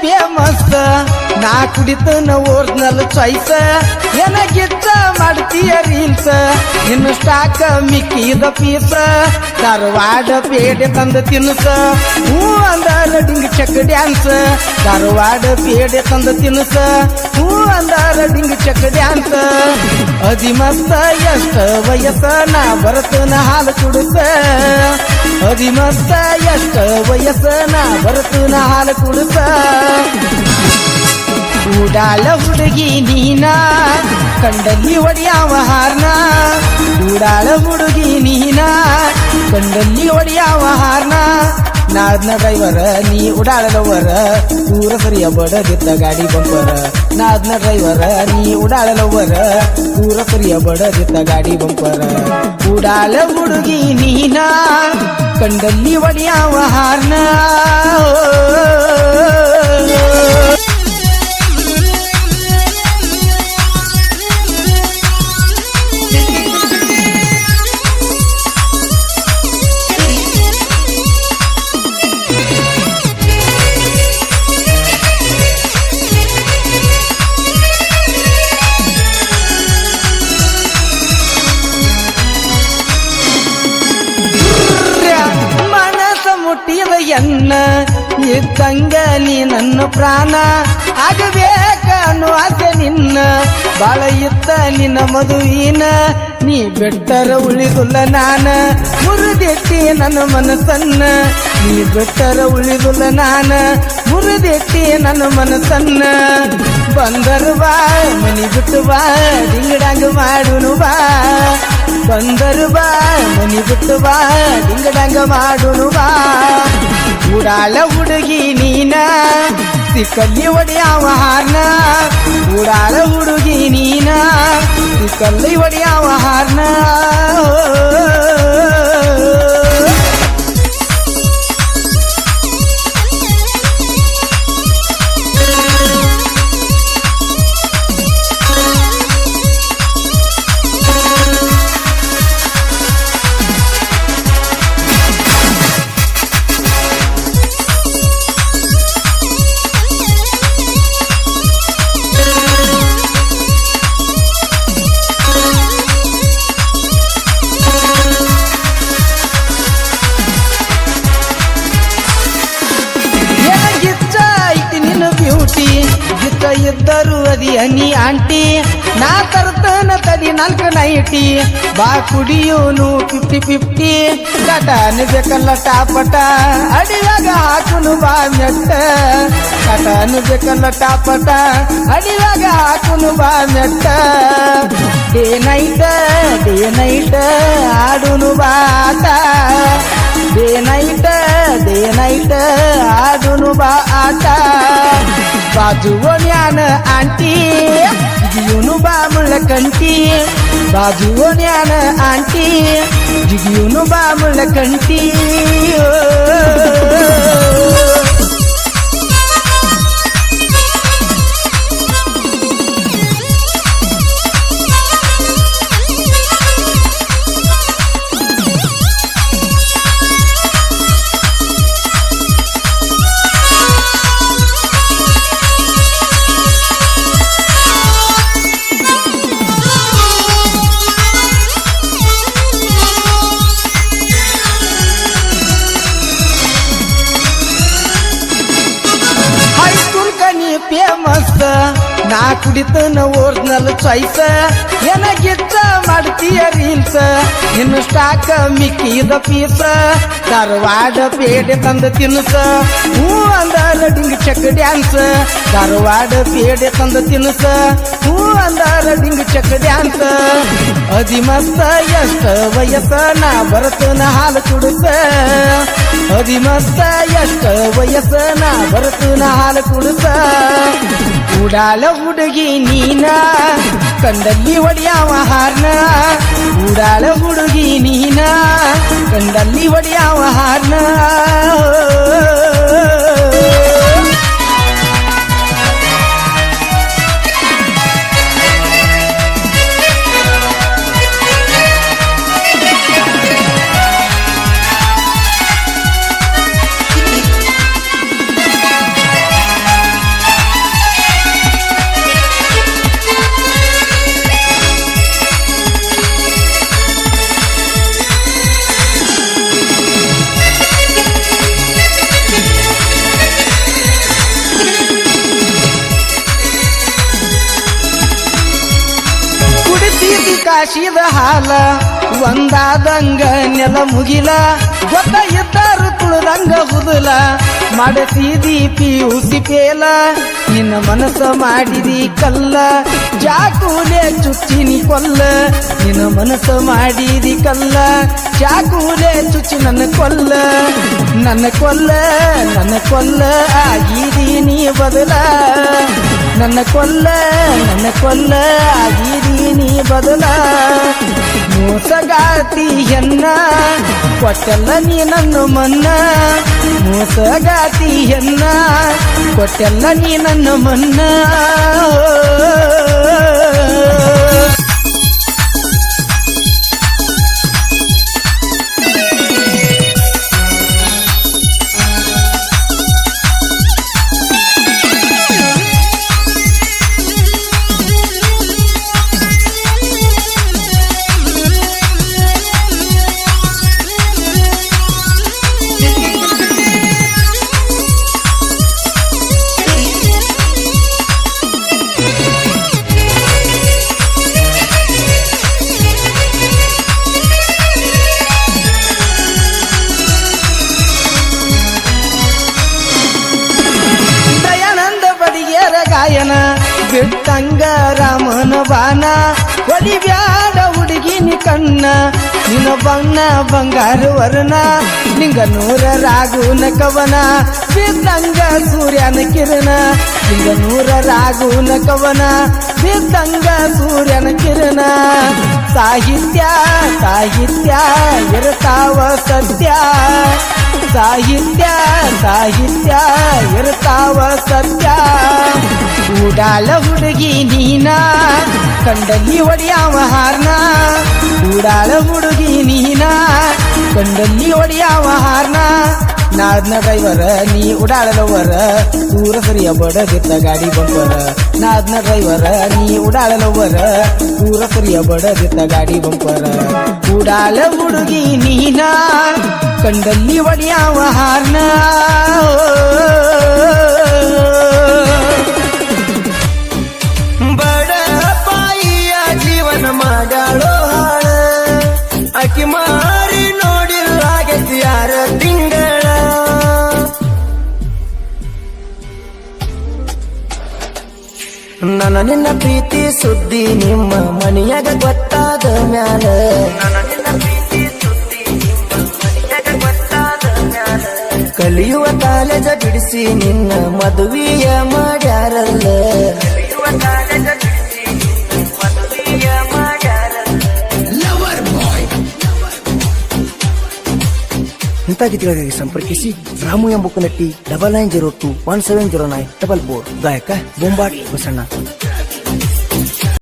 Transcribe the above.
Famous ನಾ ಕುಡಿತನ original choice ಏನಾಗಿತ್ತ ಮಾಡ್ತೀಯ reels ಇನ್ನು ಸ್ಟಾಕ್ ಮಿಕ್ಕಿದ ಪೀಸ ಧಾರವಾಡ ಪೇಡೆ ತಂದ ತಿನ್ಸ ಹೂ ಅಂದಾರ ಡಿಂಗ್ ಚಕ್ ಡ್ಯಾನ್ಸ್ ಧಾರವಾಡ ಪೇಡೆ ತಂದ ತಿನ್ಸ ಹೂ ಅಂದಾರ ಡಿಂಗ್ ಚಕ್ ಡ್ಯಾನ್ಸ್ ಅದಿ ಮಸ್ತ ಎಷ್ಟ ವಯಸ್ಸ ನಾ ಬರತನ ಹಾಲು ಕುಡಿಸ ಅದಿ ಮಸ್ತ ಎಷ್ಟ ವಯಸ್ಸ ನಾ ಬರತನ ಹಾಲು ಕುಡಿಸ ಉಡಾಳ ಹುಡುಗಿ ನೀನ ಕಂಡಲ್ಲಿ ಒಡೆಯವ ಹಾರ್ನ ಉಡಾಳ ಹುಡುಗಿ ನೀನ ಕಂಡಲ್ಲಿ ಒಡೆಯವ ಹಾರ್ನ ನಾದ್ನ ಡ್ರೈವರ ನೀ ಉಡಾಳಲವರ ಊರ ಸರಿಯ ಬಡದಿತ್ತ ಗಾಡಿ ಬಂಪರ ನಾದ್ನ ಡ್ರೈವರ ನೀ ಉಡಾಳಲವರ ಊರ ಸರಿಯ ಬಡದಿತ್ತ ಗಾಡಿ ಬಂಪರ ಉಡಾಳ ಹುಡುಗಿ ನೀನ ಕಂಡಲ್ಲಿ ಒಡೆಯವ ಹಾರ್ನ ಎನ್ನ ಇದ್ದಂಗ ನೀ ನನ್ನ ಪ್ರಾಣ ಆಗಬೇಕ ಅನ್ನೋ ಆಸೆ ನಿನ್ನ ಬಾಳ ಇತ್ತ ನಿನ್ನ ಮದುವಿನ ನೀ ಬೆಟ್ಟರ ಉಳಿದುಲ್ಲ ನಾನ ಮುರಿದೆಟ್ಟಿ ನನ್ನ ಮನಸ್ಸನ್ನ ನೀ ಬೆಟ್ಟರ ಉಳಿದುಲ್ಲ ನಾನ ಮುರಿದೆಟ್ಟಿ ನನ್ನ ಮನಸ್ಸನ್ನ ಬಂದರು ಬಾ ಮನಿ ಬಿಟ್ಟು ಬಾ ಡಿಂಗಡಂಗ ಮಾಡುನು ಬಾ ಬಂದರು ಬಾ ಮನಿ ಬಿಟ್ಟು ಬಾ ಡಿಂಗಡಂಗ ಮಾಡುನು ಬಾ ಉಡಾಳ ಹುಡುಗಿ ನೀನ ಸಿಕ್ಕಲ್ಲಿ ಒಡೆಯವ ಹಾರ್ನ ಉಡಾಳ ಹುಡುಗಿ ನೀನ ಸಿಕ್ಕಲ್ಲಿ ಒಡೆಯವ ಹಾರ್ನ ಇದ್ದರು ಅದಿ ಹನಿ ಆಂಟಿ ನಾ ತರ್ತನ ತಡಿ 4 ನೈಟಿ ಬಾ ಕುಡಿಯೋನು 50-50 ಕಟಾನ ಬೇಕಲ್ಲ ಟಾಪಟ ಅಡಿಯಾಗ ಹಾಕುನು ಬಾ ಮೆಟ್ಟ ಕಟಾನ ಬೇಕಲ್ಲ ಟಾಪಟ ಅಡಿಯಾಗ ಹಾಕುನು ಬಾ ಮೆಟ್ಟ ಡೇ ನೈಟ್ ಆಡುನು ಬಾಟ ಡೇ ನೈಟ್ ಆಡುನು ಬಾ ಆಟ ಬಾಜುವನ್ಯಾನ ಆಂಟಿ ಜಿಗಿಯುನು ಬಾ ಮುಳ್ಳಕಂಟಿ ಬಾಜುವನ್ಯಾನ ಆಂಟಿ ಜಿಗಿಯುನು ಬಾ ಮುಳ್ಳಕಂಟಿ ಫೇಮಸ್ ನಾ ಕುಡಿತನ ಒರಿಜಿನಲ್ ಚಾಯ್ಸ್ ಏನಾಗಿತ್ತ ಮಾಡ್ತೀಯ ರೀಲ್ಸ್ ಇನ್ನು ಸ್ಟಾಕ್ ಮಿಕ್ಕಿದ ಪೀಸ ಧಾರವಾಡ ಪೇಡೆ ತಂದ ತಿನ್ಸ ಹೂ ಅಂದಾರ ಡಿಂಗ್ ಚಕ್ ಡ್ಯಾನ್ಸ್ ಧಾರವಾಡ ಪೇಡೆ ತಂದ ತಿನ್ಸ ಹೂ ಅಂದಾರ ಡಿಂಗ್ ಚಕ್ ಡ್ಯಾನ್ಸ್ ಅದಿ ಮಸ್ತ ಎಷ್ಟ ವಯಸ್ಸ ನಾ ಬರತನ ಹಾಲು ಕುಡಿಸ ಅದಿ ಮಸ್ತ ಎಷ್ಟ ವಯಸ್ಸ ನಾ ಬರತನ ಹಾಲು ಕುಡಿಸ ಉಡಾಳ ಹುಡುಗಿ ನೀನ ಕಂಡಲ್ಲಿ ಒಡೆಯವ ಹಾರ್ನ ಉಡಾಳ ಹುಡುಗಿ ನೀನ ಕಂಡಲ್ಲಿ ಒಡೆಯವ ಹಾರ್ನ ಕಾಶಿದ ಹಾಲ ಒಂದಾದಂಗ ನೆಲ ಮುಗಿಲ ಗೊತ್ತ ಇದ್ದಾರು ತುಳದಂಗ ಹುದುಲ ಮಾಡಸಿದಿ ಪಿಯುಸಿ ಪೇಲ ನಿನ್ನ ಮನಸ್ಸ ಮಾಡಿದಿ ಕಲ್ಲ ಚಾಕೂಲೆ ಚುಚ್ಚಿನಿ ಕೊಲ್ಲ ನಿನ್ನ ಮನಸ್ಸ ಮಾಡಿದಿ ಕಲ್ಲ ಚಾಕೂಲೆ ಚುಚ್ಚಿ ನನ್ನ ಕೊಲ್ಲ ನನ್ನ ಕೊಲ್ಲ ನನ್ನ ಕೊಲ್ಲ ಆಗಿದಿ ನೀ ಬದಲ ನನ್ನ ಕೊಲ್ಲ ಆಗಿದಿ ನೀ ಬದಲ ಮೋಸಗಾತಿ ಹೆನ್ನ ಕೊಟ್ಟಲ್ಲ ನೀ ನನ್ನ ಮನ್ನ ಮೋಸಗಾತಿ ಹೆನ್ನ ಕೊಟ್ಟಲ್ಲ ನೀ ನನ್ನ ಮನ್ನ ಗಾಯನ ಬಿಟ್ಟಂಗ ರಾಮನ ಬಾನ ಒಲಿಬ್ಯಾಡ ಹುಡುಗಿನಿ ಕಣ್ಣ ನಿನ್ನ ಬಣ್ಣ ಬಂಗಾರ ವರ್ಣ ನಿಂಗ ನೂರ ರಾಗುನ ಕವನ ಬಿದ್ದಂಗ ಸೂರ್ಯನ ಕಿರಣ ನಿಂಗ ನೂರ ರಾಗುನ ಕವನ ಬಿದ್ದಂಗ ಸೂರ್ಯನ ಕಿರಣ ಸಾಹಿತ್ಯ ಸಾಹಿತ್ಯ ಇರ್ತಾವ ಸತ್ಯ ಸಾಹಿತ್ಯ ಸಾಹಿತ್ಯ ಇರ್ತಾವ ಸತ್ಯ ಉಡಾಳ ಹುಡುಗಿ ನೀನ ಕಂಡಲ್ಲಿ ಹೊಡೆಯವ ಹಾರ್ನ ಉಡಾಳ ಹುಡುಗಿ ನೀನ ಕಂಡಲ್ಲಿ ಹೊಡೆಯವ ಹಾರ್ನ ನಾದ್ನ ಡ್ರೈವರ ನೀ ಉಡಾಳಲವರ ದೂರ ಸರಿಯ ಬಡದಿತ್ತ ಗಾಡಿ ಬಂಪರ ನಾದ್ನ ಡ್ರೈವರ ನೀ ಉಡಾಳಲವರ ದೂರ ಸರಿಯ ಬಡದಿತ್ತ ಗಾಡಿ ಬಂಪರ ಉಡಾಳ ಹುಡುಗಿ ನೀನ ಕಂಡಲ್ಲಿ ಹೊಡೆಯವ ಹಾರ್ನ ಬಡ ಪಾಯಿಯ ಜೀವನ ಮಾಡಾಳೋ ಹಾಳ ಅಕ್ಕಿ ಮಾರಿ ನೋಡಿಲ್ಲ ಗೆದ್ಯಾರ ತಿಂಗಳ ನನ್ನ ನಿನ್ನ ಪ್ರೀತಿ ಸುದ್ದಿ ನಿಮ್ಮ ಮನೆಯಾಗ ಗೊತ್ತಾದ ಮ್ಯಾಲ ಕಲಿಯುವ ಕಾಲೇಜ ಬಿಡಿಸಿ ನಿನ್ನ ಮದುವೆಯ ಮಾಡ್ಯಾರಲ್ಲ ಇಂಥ ಗೀತೆಗಳಿಗೆ ಸಂಪರ್ಕಿಸಿ ರಾಮು ಎಂಬ ನಟಿ 9902170944 ಗಾಯಕ ಬೊಂಬಾಟ್ ಬಸಣ್ಣ.